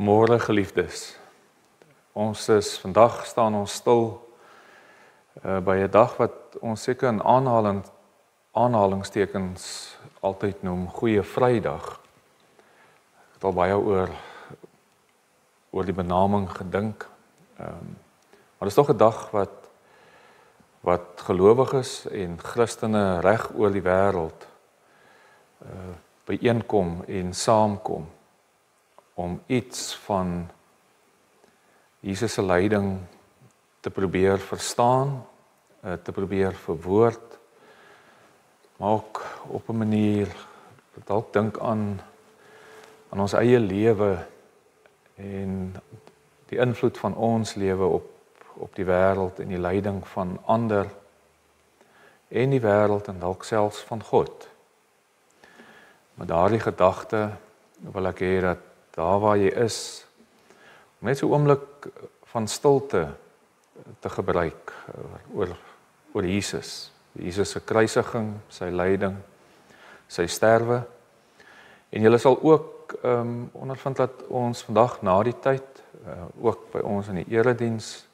Môre geliefdes, vandag staan ons stil by 'n dag wat ons seker in aanhalingstekens altyd noem Goeie Vrydag. Ek het al baie oor die benaming gedink, maar dit is tog 'n dag wat gelowiges en Christene reg oor die wêreld byeenkom en saamkom om iets van Jesus se lyding te probeer verstaan, te probeer verwoord, maar ook op 'n manier dalk dink aan ons eie lewe en die invloed van ons lewe op die wêreld en die lyding van ander en die wêreld en dalk selfs van God. Met daardie gedagte wil ek hê dat daar waar jy is, om net so 'n oomblik van stilte te gebruik oor Jesus se kruisiging, sy lyding, sy sterwe. En julle sal ook ondervind dat ons vandag na die tyd, ook by ons in die erediens,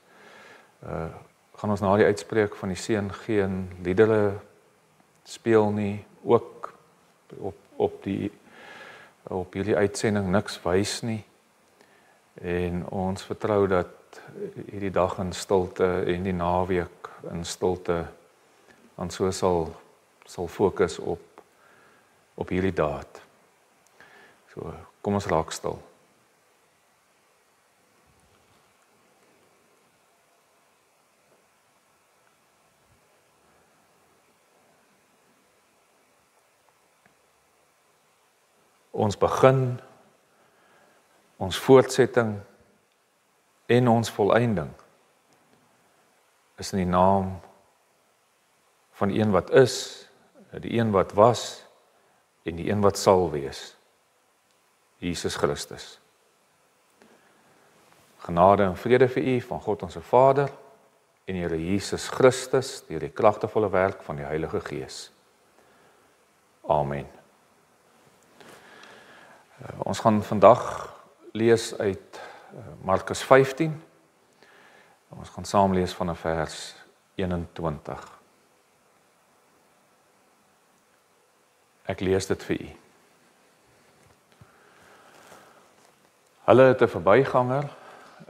gaan ons na die uitspreek van die seën geen liedere speel nie, ook op hierdie uitsending niks wys nie. En ons vertrou dat hierdie dag in stilte en die naweek in stilte dan so sal fokus op hierdie daad. So, kom ons raak stil. Ons begin, ons voortsetting en ons volëinding is in die naam van die een wat is, die een wat was en die een wat sal wees, Jesus Christus. Genade en vrede vir u van God ons Vader en die Here Jesus Christus deur die kragtevolle werk van die Heilige Gees. Amen. Ons gaan vandag lees uit Markus 15. Ons gaan saam lees van vers 21. Ek lees dit vir u. Hulle het 'n verbyganger,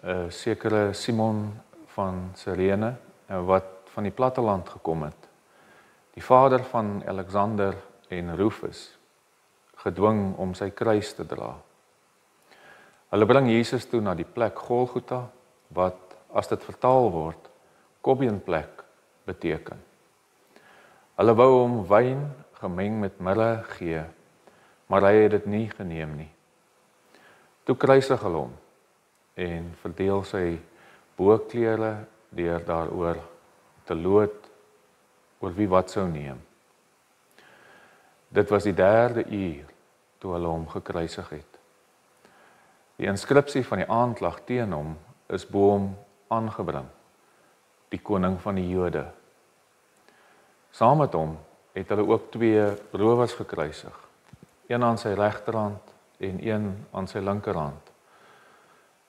'n sekere Simon van Sirene, wat van die platteland gekom het, die vader van Alexander en Rufus, gedwing om sy kruis te dra. Hulle bring Jesus toe na die plek Golgotha, wat, as dit vertaal word, Kobbeenplek beteken. Hulle wou hom wyn gemeng met mirre gee, maar hy het dit nie geneem nie. Toe kruisig hulle hom en verdeel sy boklere deur daaroor te loot oor wie wat sou neem. Dit was die 3de uur toe hulle hom gekruisig het. Die inskripsie van die aanklag teen hom is bo hom aangebring, die koning van die Jode. Saam met hom het hulle ook 2 rowers gekruisig, een aan sy regterhand en een aan sy linkerhand.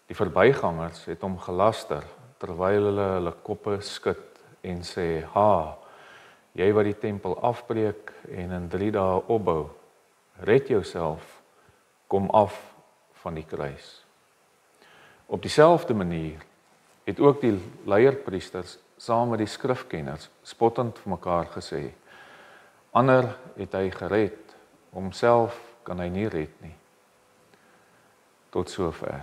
Die verbygangers het hom gelaster terwyl hulle koppe skud en sê: "Ha, jy wat die tempel afbreek en in 3 dae opbou, red jouself, kom af van die kruis." Op dieselfde manier het ook die leierpriesters saam met die skrifkenners spottend vir mekaar gesê: "Ander het hy gered, homself kan hy nie red nie." Tot sover.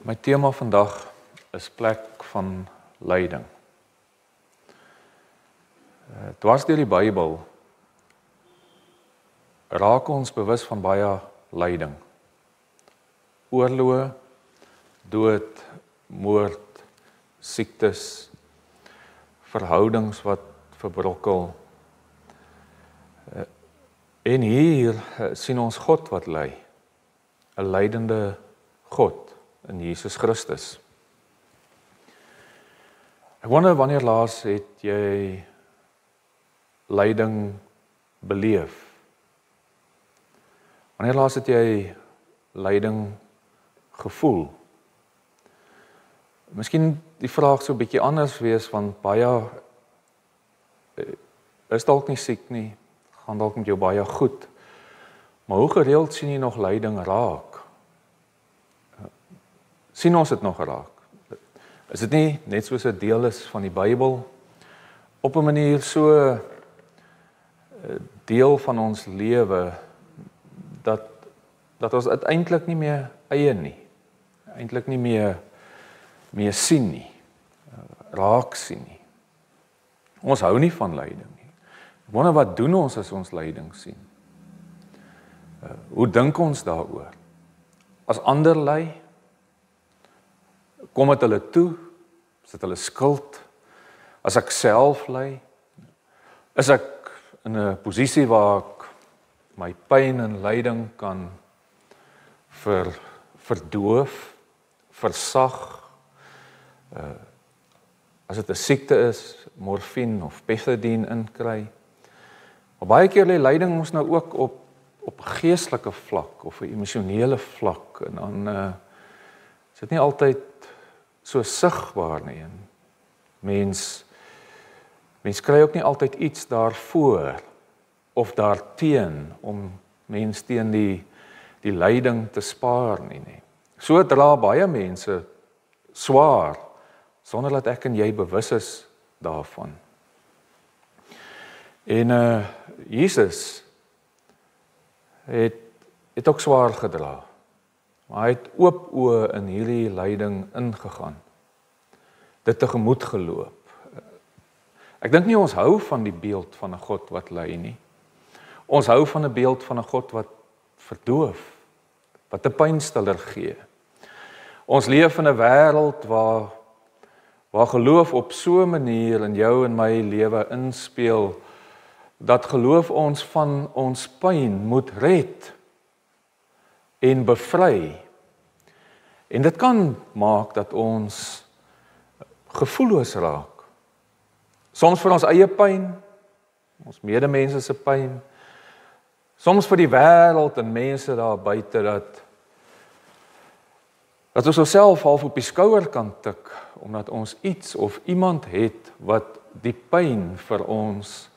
My tema vandag is plek van lyding. Dwars deur die Bybel raak ons bewus van baie lyding. Oorloë, dood, moord, siektes, verhoudings wat verbrokkel. En hier sien ons God wat ly, 'n lydende God in Jesus Christus. Ek wonder wanneer laas het jy lyding beleef? Wanneer laas het jy lyding gevoel? Miskien die vraag so 'n bietjie anders wees, want baie is dalk nie siek nie, gaan dalk met jou baie goed. Maar hoe gereeld sien jy nog lyding raak? Sien ons dit nog raak? Is dit nie net soos 'n deel is van die Bybel? Op 'n manier so deel van ons lewe dat ons uiteindelik nie meer eie nie. Eintlik nie meer sien nie. Raak sien nie. Ons hou nie van lyding nie. Ek wonder wat doen ons as ons lyding sien? Hoe dink ons daaroor? As ander ly, kom dit hulle toe? Is dit hulle skuld? As ek self ly, is ek in 'n posisie waar ek my pyn en lyding kan verdoof, versag. As dit 'n siekte is, morfine of pethidine inkry. Maar baie keer lê lyding ons nou ook op geestelike vlak of 'n emosionele vlak, en dan is dit nie altyd so sigbaar nie. Mens kry ook nie altyd iets daarvoor of daarteen om mens teen die lyding te spaar nie. So dra baie mense swaar sonder dat ek en jy bewus is daarvan. En Jesus het ook swaar gedra. Maar hy het oop oë in hierdie lyding ingegaan. Dit tegemoet geloop. Ek dink nie ons hou van die beeld van 'n God wat ly nie. Ons hou van 'n beeld van 'n God wat verdoof, wat 'n pynstiller gee. Ons leef in 'n wêreld waar geloof op so 'n manier in jou en my lewe inspeel, dat geloof ons van ons pyn moet red en bevry. En dit kan maak dat ons gevoelloos raak. Soms vir ons eie pyn, ons medemense se pyn, soms vir die wêreld en mense daar buite, dat ons osself half op die skouer kan tik, omdat ons iets of iemand het wat die pyn vir ons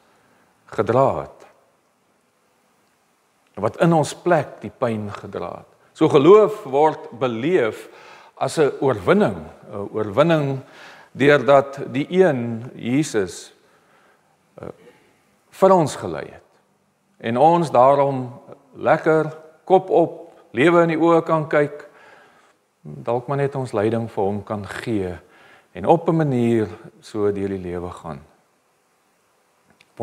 gedra het. Wat in ons plek die pyn gedra het. So geloof word beleef as 'n oorwinning deurdat die een, Jesus, vir ons gelei het. En ons daarom lekker, kop op, lewe in die oë kan kyk, dalk maar net ons lyding vir hom kan gee, en op 'n manier so deur die lewe gaan. Ek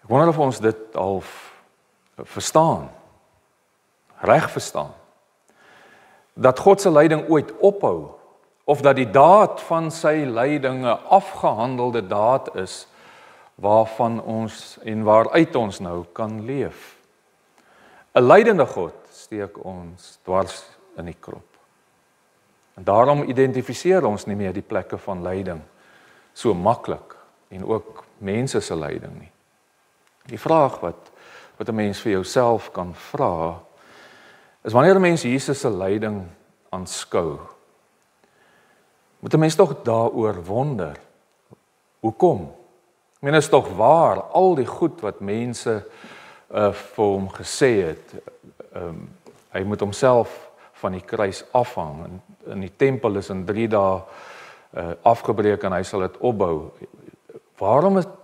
wonder of ons dit al verstaan, reg verstaan, dat God se lyding ooit ophou, of dat die daad van sy lyding 'n afgehandelde daad is, waarvan ons en waaruit ons nou kan leef. 'n Lydende God steek ons dwars in die krop. En daarom identifiseer ons nie meer die plekke van lyding so maklik, en ook mense se lyding nie. Die vraag wat 'n mens vir jouself kan vra, is wanneer 'n mens Jesus se lyding aanskou, moet 'n mens tog daaroor wonder, hoekom? Ek meen, is tog waar, al die goed wat mense vir hom gesê het, hy moet homself van die kruis afhang, en die tempel is in 3 dae afgebreek en hy sal dit opbou.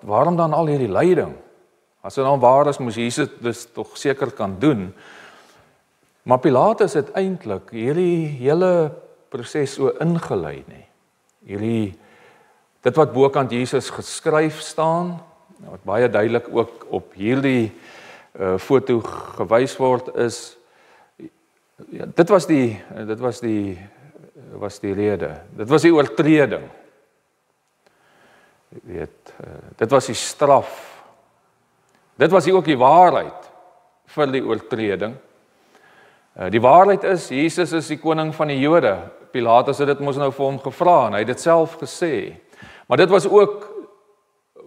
Waarom dan al hierdie lyding? As dit dan waar is, moes Jesus dit tog seker kan doen. Maar Pilatus het eintlik hierdie hele proses so ingelei, dit wat bokant Jesus geskryf staan, wat baie duidelik ook op hierdie foto gewys word, is dit was die rede. Dit was die oortreding. Jy weet, dit was die straf. Dit was ook die waarheid vir die oortreding. Die waarheid is, Jesus is die koning van die Jode. Pilatus het dit mos nou vir hom gevra, en hy het dit self gesê. Maar dit was ook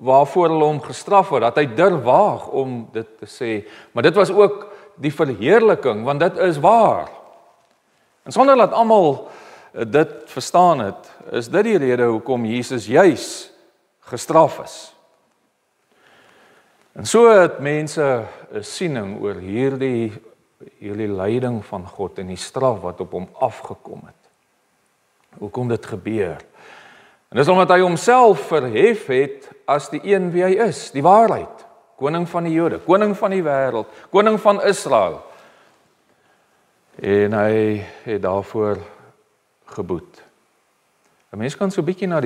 waarvoor hulle hom gestraf het, dat hy durf waag om dit te sê. Maar dit was ook die verheerliking, want dit is waar. En sonder dat almal dit verstaan het, is dit die rede hoekom Jesus juis gestraf is. En so het mense 'n siening oor hierdie lyding van God en die straf wat op hom afgekom het. Hoekom dit gebeur? En dis omdat hy homself verhef het as die een wie hy is, die waarheid, koning van die Jode, koning van die wêreld, koning van Israel. En hy het daarvoor geboet. 'n Mens kan so 'n bietjie na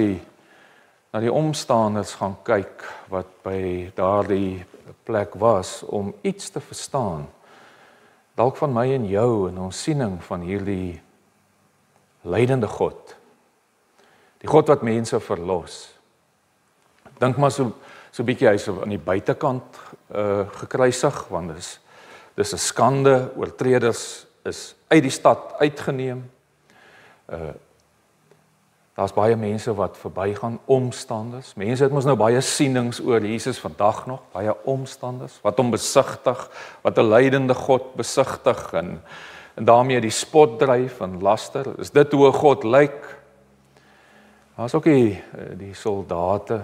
die omstanders gaan kyk wat by daardie plek was om iets te verstaan. Dalk van my en jou en ons siening van hierdie lydende God. Die God wat mense verlos. Dink maar so 'n bietjie hy's aan die buitekant gekruisig, want dis 'n skande, oortreders is uit die stad uitgeneem. Daar's baie mense wat verbygaan, omstanders. Mense het mos nou baie sienings oor Jesus vandag nog, baie omstanders wat hom besigtig, wat 'n lydende God besigtig en daarmee die spot dryf en laster. Is dit hoe God lyk? Daar's ook die soldate,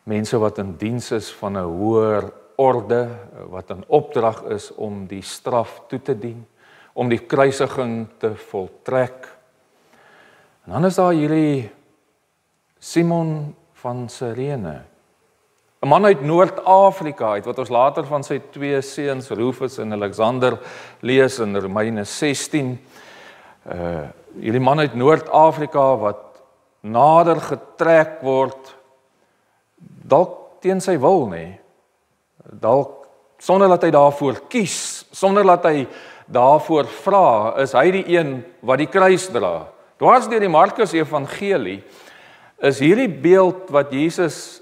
mense wat in diens is van 'n hoër orde, wat in opdrag is om die straf toe te dien, om die kruisiging te voltrek. En dan is daar hierdie Simon van Cyrene, 'n man uit Noord-Afrika uit, wat ons later van sy 2 seuns, Rufus en Alexander, lees in Romeine 16. Hierdie man uit Noord-Afrika wat nader getrek word, dalk teen sy wil, nê? Dalk sonder dat hy daarvoor kies, sonder dat hy daarvoor vra, is hy die een wat die kruis dra. Dwars deur die Markus Evangelie is hierdie beeld wat Jesus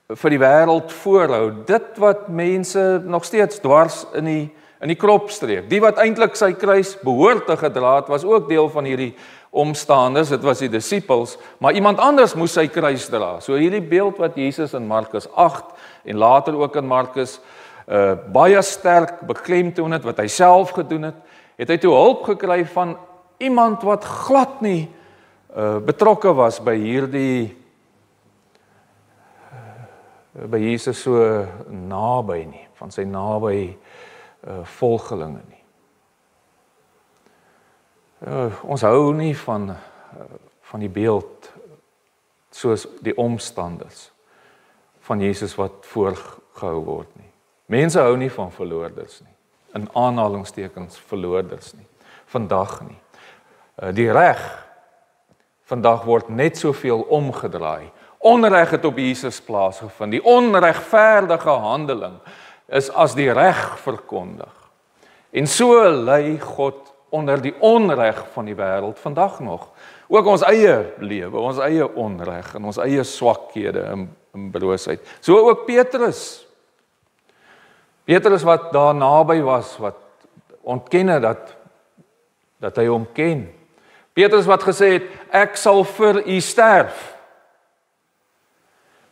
vir die wêreld voorhou, dit wat mense nog steeds dwars in die krop streek. Die wat eintlik sy kruis behoort te gedra het, was ook deel van hierdie omstanders, dit was die disippels, maar iemand anders moes sy kruis dra. So hierdie beeld wat Jesus in Markus 8 en later ook in Markus baie sterk beklemtoon het, wat hy self gedoen het hy toe hulp gekry van iemand wat glad nie betrokke was by Jesus so naby nie, van sy naby volgelinge nie. Ons hou nie van die beeld soos die omstanders van Jesus wat voorgehou word nie. Mense hou nie van verloorders nie, in aanhalingstekens verloorders nie, vandag nie. Die reg vandag word net soveel omgedraai. Onreg het op Jesus plaasgevind. Die onregverdige handeling is as die reg verkondig. En so lei God onder die onreg van die wêreld vandag nog. Ook ons eie lewe, ons eie onreg en ons eie swakhede en broosheid. So ook Petrus. Petrus wat daar naby was, wat ontken het dat hy hom ken. Petrus wat gesê het, ek sal vir u sterf.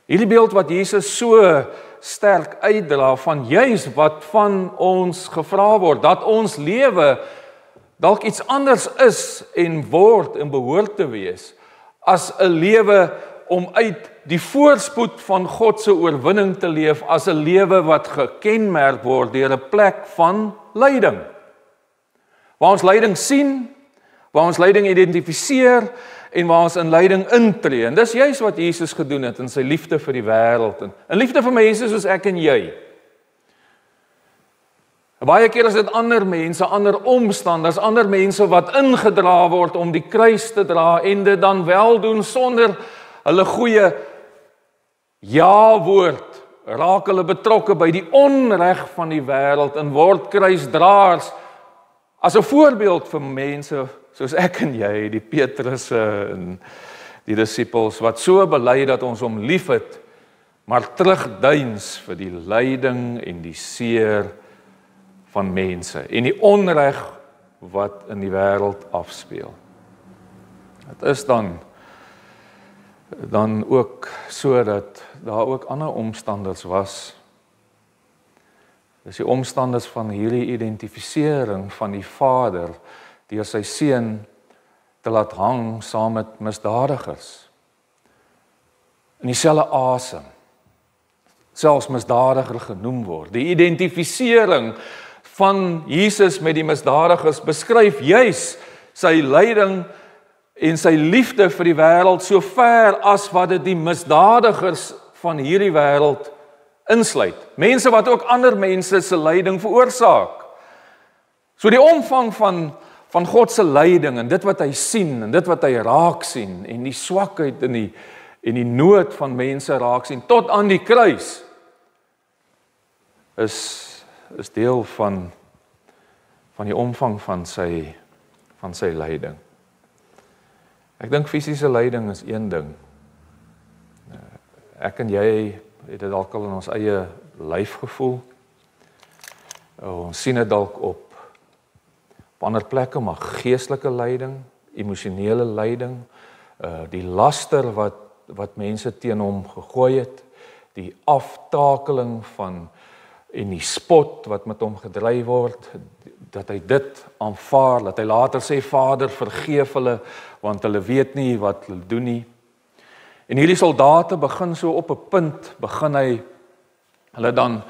Hierdie beeld wat Jesus so sterk uitdra van juis wat van ons gevra word, dat ons lewe dalk iets anders is en word en behoort te wees, as 'n lewe om uit die voorspoed van God se oorwinning te leef, as 'n lewe wat gekenmerk word deur 'n plek van lyding. Waar ons lyding sien, waar ons lyding identifiseer en waar ons in lyding intree. En dis juist wat Jesus gedoen het in sy liefde vir die wêreld en liefde vir mense soos ek en jy. Baie keer is dit ander mense, ander omstanders, ander mense wat ingedra word om die kruis te dra en dit dan wel doen sonder hulle goeie ja-woord. Raak hulle betrokke by die onreg van die wêreld en word kruisdraers as 'n voorbeeld vir mense soos ek en jy, die Petrusse en die disippels, wat so bely dat ons hom liefhet, maar terugduins vir die lyding en die seer van mense en die onreg wat in die wêreld afspeel. Dit is dan ook so dat daar ook ander omstanders was. Dis die omstanders van hierdie identifisering van die Vader deur sy seun te laat hang saam met misdadigers. In dieselfde asem, selfs misdadiger genoem word. Die identifisering van Jesus met die misdadigers beskryf juis sy lyding en sy liefde vir die wêreld so ver as wat dit die misdadigers van hierdie wêreld insluit. Mense wat ook ander mense se lyding veroorsaak. So die omvang van God se lyding en dit wat hy sien en dit wat hy raak sien en die swakheid en die nood van mense raak sien tot aan die kruis is deel van die omvang van sy lyding. Ek dink fisiese lyding is een ding. Ek en jy het dit dalk al in ons eie lyf gevoel. Ons sien dit dalk op ander plekke, maar geestelike lyding, emosionele lyding, die laster wat mense teen hom gegooi het, die aftakeling en die spot wat met hom gedryf word, dat hy dit aanvaar, dat hy later sê, Vader, vergeef hulle, want hulle weet nie wat hulle doen nie. En hierdie soldate begin so op 'n punt, begin hulle dan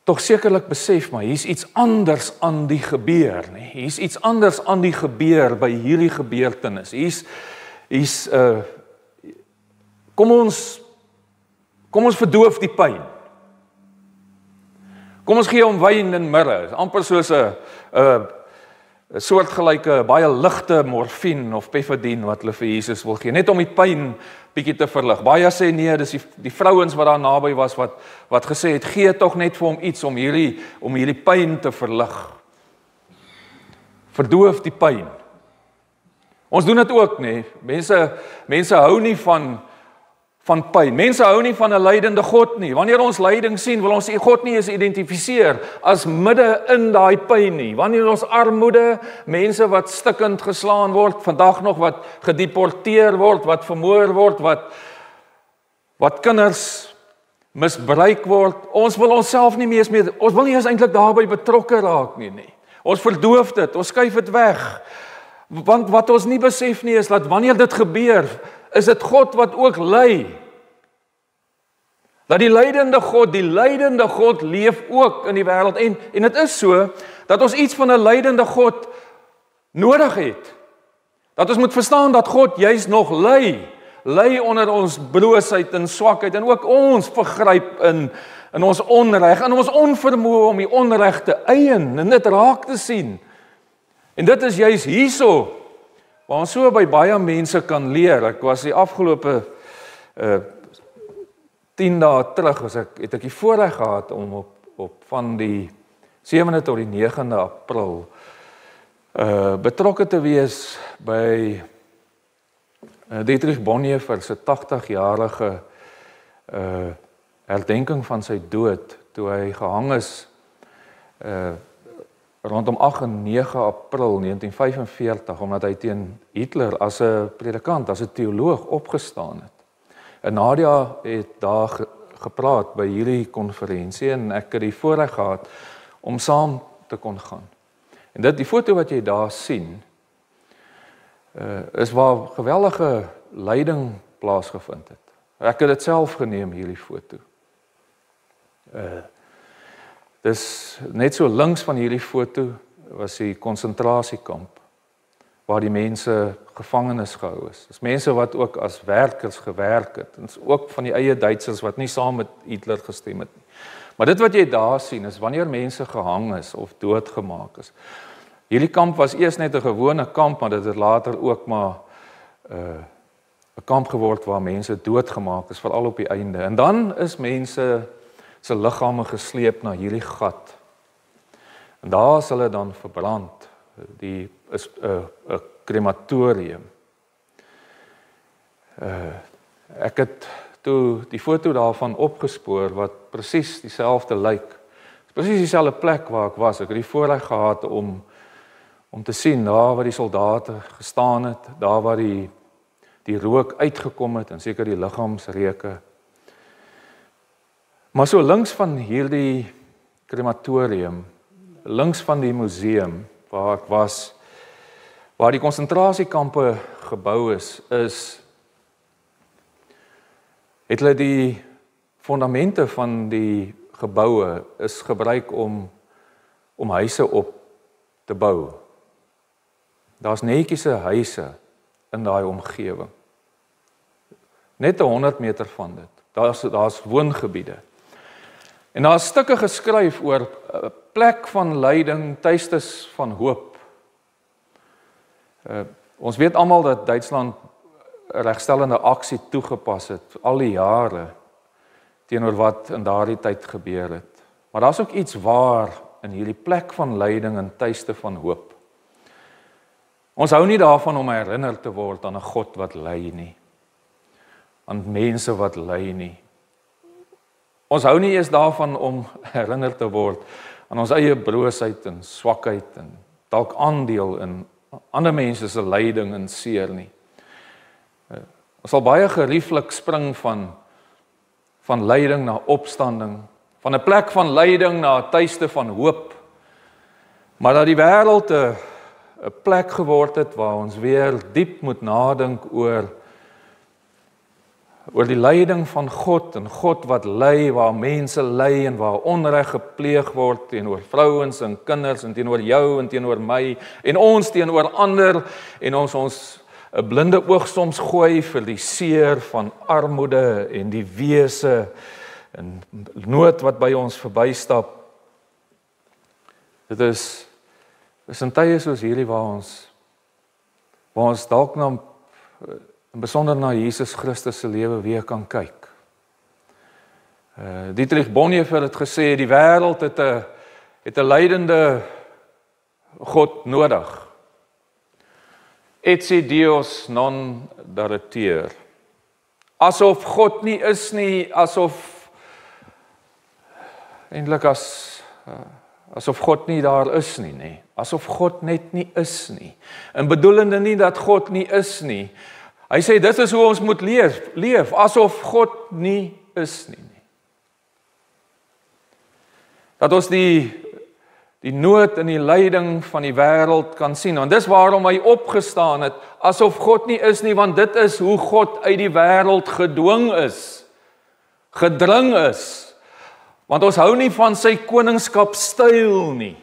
tog sekerlik besef, maar hier's iets anders aan die gebeur, nie? Hier's iets anders aan die gebeur by hierdie gebeurtenis. Hier's kom ons verdoof die pyn. Kom ons gee hom wyn en mirre, amper soos 'n soortgelyke, baie ligte morfine of pefadien wat hulle vir Jesus wil gee, net om die pyn bietjie te verlig. Baie sê nee, dis die vrouens wat daar naby was wat gesê het, gee tog net vir hom iets om hierdie pyn te verlig. Verdoof die pyn. Ons doen dit ook, nee. Mense hou nie van pyn. Mense hou nie van 'n lydende God nie. Wanneer ons lyding sien, wil ons God nie eens identifiseer as midde in daai pyn nie. Wanneer ons armoede, mense wat stikkend geslaan word, vandag nog wat gedeporteer word, wat vermoor word, wat kinders misbruik word, ons wil onsself nie meer, ons wil nie eens eintlik daarbey betrokke raak nie. Ons verdoof dit, ons skuif dit weg. Want wat ons nie besef nie is dat wanneer dit gebeur, is dit God wat ook ly. Dat die lydende God leef ook in die wêreld. En dit is so, dat ons iets van 'n lydende God nodig het. Dat ons moet verstaan dat God juis nog ly onder ons broosheid en swakheid, en ook ons vergryp in ons onreg, in ons onvermoë om die onreg te eien, en dit raak te sien. En dit is juis hierso, waar ons so by baie mense kan leer. Ek was die afgelope 10 dae terug, het ek die voorreg gehad om op van die 7de tot die 9de April betrokke te wees by Dietrich Bonhoeffer se 80-jarige herdenking van sy dood, toe hy gehang is rondom 8 en 9 April 1945, omdat hy teen Hitler as 'n predikant, as 'n teoloog opgestaan het. En Nadia het daar gepraat by hierdie konferensie, en ek het die voorreg gehad om saam te kon gaan. En die foto wat jy daar sien, is waar geweldige lyding plaasgevind het. Ek het dit self geneem, hierdie foto. Dis net so links van hierdie foto was die konsentrasiekamp waar die mense gevangenes gehou is. Dis mense wat ook as werkers gewerk het. En ook van die eie Duitsers wat nie saam met Hitler gestem het nie. Maar dit wat jy daar sien is wanneer mense gehang is of doodgemaak is. Hierdie kamp was eers net 'n gewone kamp, maar dit het later ook maar 'n kamp geword waar mense doodgemaak is, veral op die einde. En dan is mense se liggame gesleep na hierdie gat. En daar is hulle dan verbrand. Die is 'n krematorium. Ek het toe die foto daarvan opgespoor wat presies dieselfde lyk. Presies dieselfde plek waar ek was. Ek het die voorreg gehad om te sien daar waar die soldate gestaan het, daar waar die rook uitgekom het en seker die liggaamsreuke. Maar so links van hierdie krematorium, links van die museum waar ek was, waar die konsentrasiekampe gebou is, het hulle die fondamente van die geboue is gebruik om huise op te bou. Daar's netjiese huise in daai omgewing. Net 100 meter van dit. Daar's woongebiede. En daar's stukke geskryf oor 'n plek van lyding, tuistes van hoop. Ons weet almal dat Duitsland regstellende aksie toegepas het al die jare teenoor wat in daardie tyd gebeur het. Maar daar's ook iets waar in hierdie plek van lyding en tuiste van hoop. Ons hou nie daarvan om herinner te word aan 'n God wat ly nie, aan mense wat ly nie. Ons hou nie eens daarvan om herinner te word aan ons eie broosheid en swakheid en dalk aandeel in ander mense se lyding en seer nie. Ons sal baie gerieflik spring van lyding na opstanding, van 'n plek van lyding na 'n tuiste van hoop, maar dat die wêreld 'n plek geword het waar ons weer diep moet nadink oor die lyding van God en God wat ly, waar mense ly en waar onreg gepleeg word teenoor vrouens en kinders en teenoor jou en teenoor my en ons teenoor ander en ons 'n blinde oog soms gooi vir die seer van armoede en die wese en nood wat by ons verbystap. Dit is in tye soos hierdie waar ons dalk na en besonder na Jesus Christus se lewe weer kan kyk. Dietrich Bonhoeffer het gesê die wêreld het 'n lydende God nodig. Etsi Dios non dareteur. Asof God nie is nie, asof God nie daar is nie, nê. Asof God net nie is nie. En bedoelende nie dat God nie is nie. Hy sê dit is hoe ons moet leef, asof God nie is nie. Dat ons die nood en die lyding van die wêreld kan sien, want dis waarom hy opgestaan het, asof God nie is nie, want dit is hoe God uit die wêreld gedring is. Want ons hou nie van sy koningskapstyl nie.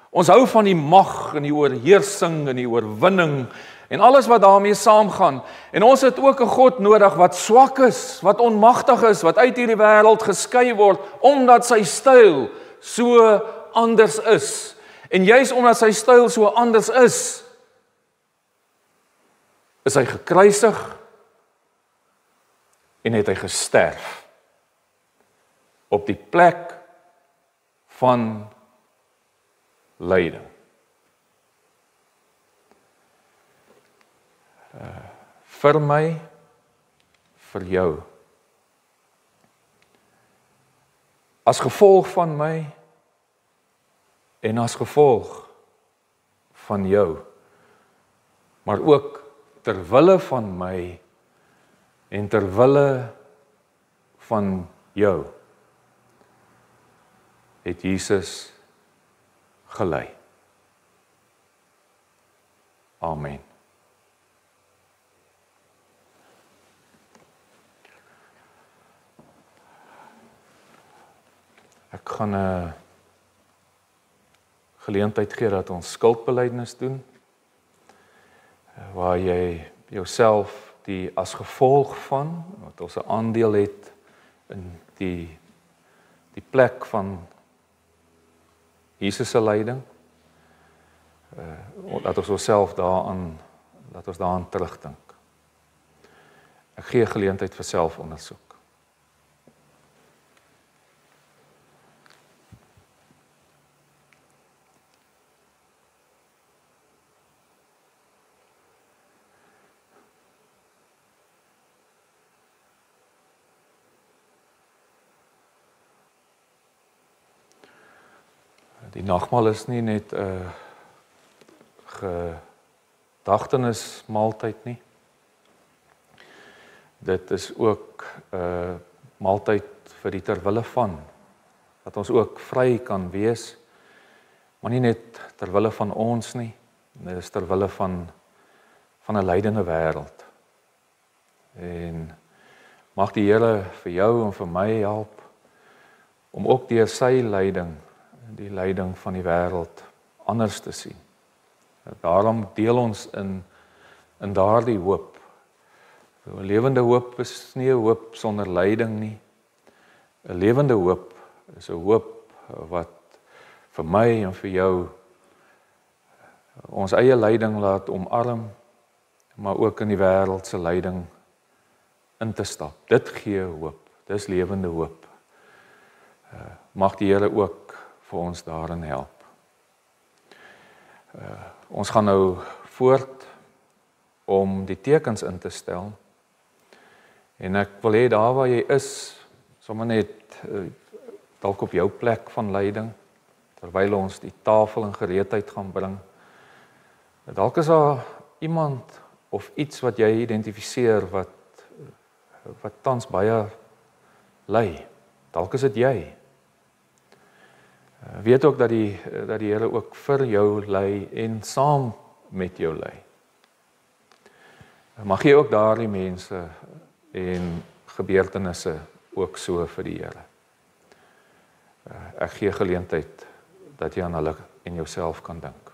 Ons hou van die mag en die oorheersing en die oorwinning en alles wat daarmee saamgaan. En ons het ook 'n God nodig wat swak is, wat onmagtig is, wat uit hierdie wêreld geskei word, omdat sy styl so anders is. En juis omdat sy styl so anders is hy gekruisig en het hy gesterf op die plek van lyding. Vir my, vir jou. As gevolg van my en as gevolg van jou, maar ook ter wille van my en ter wille van jou, het Jesus gelei. Amen. Ek gaan 'n geleentheid gee dat ons skuldbelydenis doen, waar jy jouself as gevolg van, wat ons 'n aandeel het in die plek van Jesus se lyding, dat ons osself daaraan terugdink. Ek gee 'n geleentheid vir selfondersoek. Die nagmaal is nie net 'n gedagtenismaaltyd nie. Dit is ook 'n maaltyd vir die terwille van, dat ons ook vry kan wees, maar nie net terwille van ons nie, dit is terwille van 'n lydende wêreld. En mag die Here vir jou en vir my help om ook deur sy lyding, die lyding van die wêreld, anders te sien. Daarom deel ons in daardie hoop. 'n Lewende hoop is nie 'n hoop sonder lyding nie. 'n Lewende hoop is 'n hoop wat vir my en vir jou ons eie lyding laat omarm, maar ook in die wêreld se lyding in te stap. Dit gee hoop, dis lewende hoop. Mag die Here ook vir ons daarin help. Ons gaan nou voort om die tekens in te stel. En ek wil hê daar waar jy is, sommer net dalk op jou plek van lyding, terwyl ons die tafel in gereedheid gaan bring. Dalk is daar iemand of iets wat jy identifiseer wat tans baie ly. Dalk is dit jy. Weet ook dat die Here ook vir jou ly en saam met jou ly. Mag jy ook daardie mense en gebeurtenisse ook so vir die Here. Ek gee geleentheid dat jy aan hulle en jouself kan dink.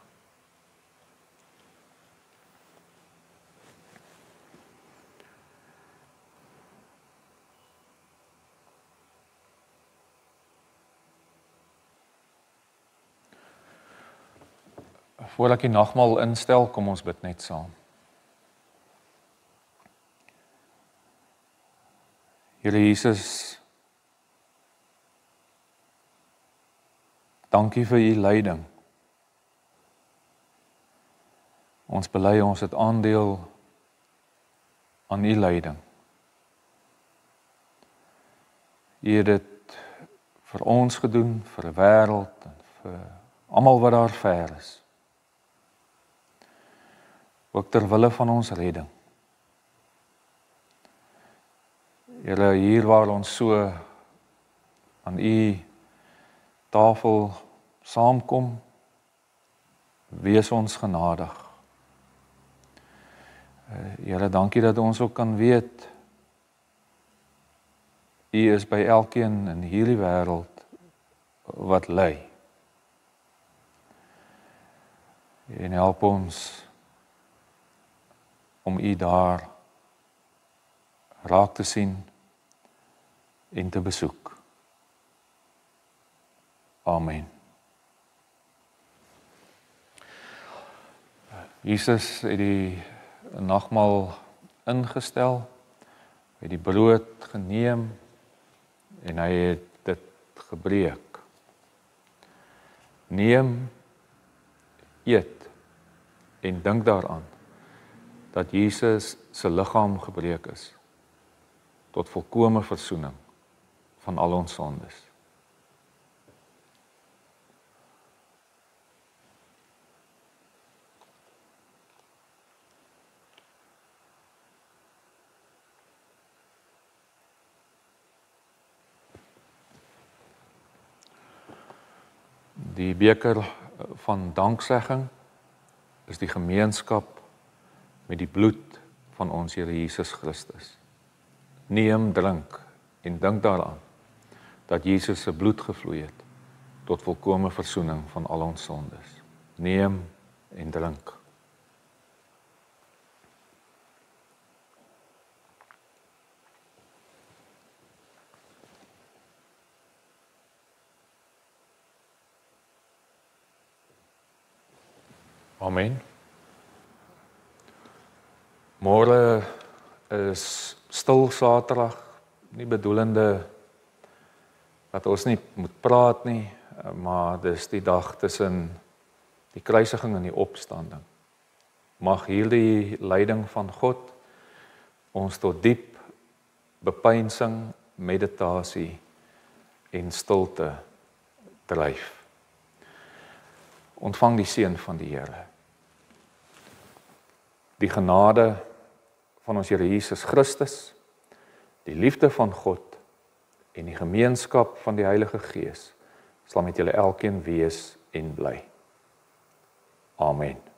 Voordat ek die nagmaal instel, kom ons bid net saam. Here Jesus, dankie vir u lyding. Ons bely ons het aandeel aan u lyding. U het dit vir ons gedoen, vir die wêreld en vir almal wat daar ver is. Ook ter wille van ons redding. Here, hier waar ons so aan u tafel saamkom, wees ons genadig. Here, dankie dat ons ook kan weet, u is by elkeen in hierdie wêreld wat ly. En help ons om u daar raak te sien en te besoek. Amen. Jesus het die nagmaal ingestel, het die brood geneem en hy het dit gebreek. Neem, eet en dink daaraan dat Jesus se liggaam gebreek is tot volkome versoening van al ons sondes. Die beker van danksegging is die gemeenskap met die bloed van ons Here Jesus Christus. Neem, drink en dink daaraan dat Jesus se bloed gevloei het tot volkome versoening van al ons sondes. Neem en drink. Amen. Môre is stil Saterdag, nie bedoelende dat ons nie moet praat nie, maar dis die dag tussen die kruisiging en die opstanding. Mag hierdie lyding van God ons tot diep bepeinsing, meditasie en stilte dryf. Ontvang die seën van die Here. Die genade van ons Here Jesus Christus, die liefde van God en die gemeenskap van die Heilige Gees sal met julle elkeen wees en bly. Amen.